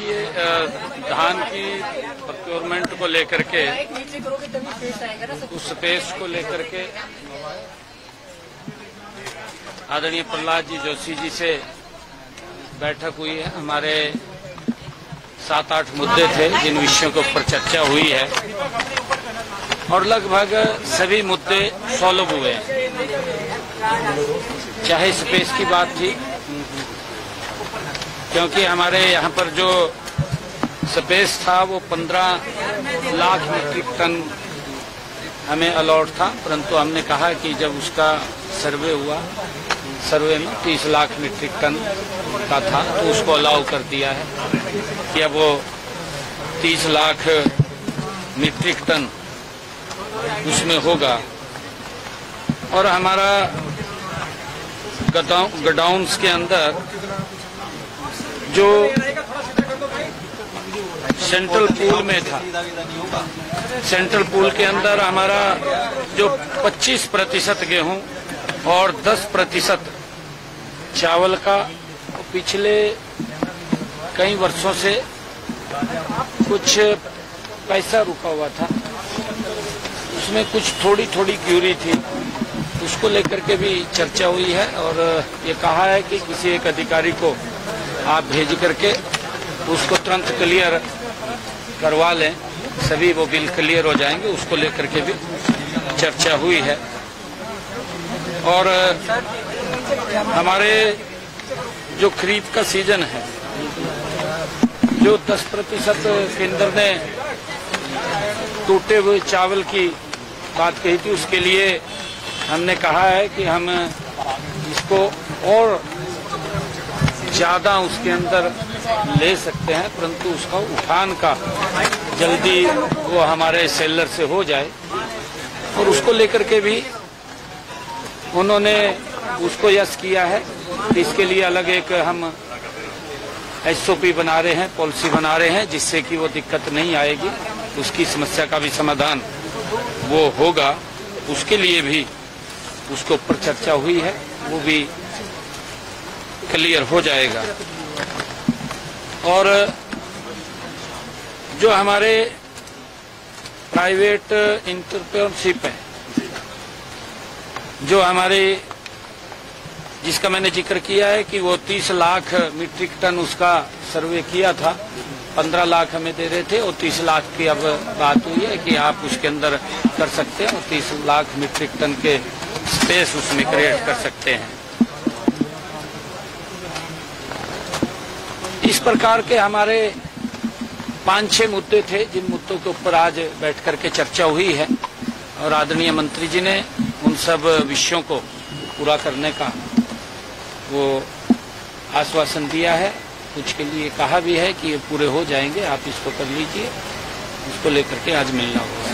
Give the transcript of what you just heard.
देखिए, धान की प्रोक्योरमेंट को लेकर के, उस स्पेस को लेकर के आदरणीय प्रहलाद जी जोशी जी से बैठक हुई है। हमारे 7-8 मुद्दे थे जिन विषयों के ऊपर चर्चा हुई है और लगभग सभी मुद्दे सॉल्व हुए हैं। चाहे स्पेस की बात थी, क्योंकि हमारे यहाँ पर जो स्पेस था वो 15 लाख मीट्रिक टन हमें अलॉट था, परंतु हमने कहा कि जब उसका सर्वे हुआ, सर्वे में 30 लाख मीट्रिक टन का था तो उसको अलाउ कर दिया है कि अब वो 30 लाख मीट्रिक टन उसमें होगा। और हमारा गोडाउन्स के अंदर जो सेंट्रल पूल में था, सेंट्रल पूल के अंदर हमारा जो 25% गेहूं और 10% चावल का पिछले कई वर्षों से कुछ पैसा रुका हुआ था, उसमें कुछ थोड़ी थोड़ी क्यूरी थी, उसको लेकर के भी चर्चा हुई है। और ये कहा है कि किसी एक अधिकारी को आप भेज करके उसको तुरंत क्लियर करवा लें, सभी वो बिल क्लियर हो जाएंगे, उसको लेकर के भी चर्चा हुई है। और हमारे जो खरीफ का सीजन है, जो 10% केंद्र ने टूटे हुए चावल की बात कही थी, उसके लिए हमने कहा है कि हम इसको और ज्यादा उसके अंदर ले सकते हैं, परंतु उसका उठान का जल्दी वो हमारे सेलर से हो जाए। और उसको लेकर के भी उन्होंने उसको यस किया है। इसके लिए अलग एक हम SOP बना रहे हैं, पॉलिसी बना रहे हैं, जिससे कि वो दिक्कत नहीं आएगी, उसकी समस्या का भी समाधान वो होगा। उसके लिए भी उसके ऊपर चर्चा हुई है, वो भी क्लियर हो जाएगा। और जो हमारे प्राइवेट एंटरप्रेन्योरशिप है, जो हमारे जिसका मैंने जिक्र किया है कि वो 30 लाख मीट्रिक टन उसका सर्वे किया था, 15 लाख हमें दे रहे थे और 30 लाख की अब बात हुई है कि आप उसके अंदर कर सकते हैं और 30 लाख मीट्रिक टन के स्पेस उसमें क्रिएट कर सकते हैं। इस प्रकार के हमारे 5-6 मुद्दे थे जिन मुद्दों के ऊपर आज बैठ करके चर्चा हुई है और आदरणीय मंत्री जी ने उन सब विषयों को पूरा करने का वो आश्वासन दिया है। कुछ के लिए कहा भी है कि ये पूरे हो जाएंगे, आप इसको कर लीजिए, इसको लेकर के आज मिलना होगा।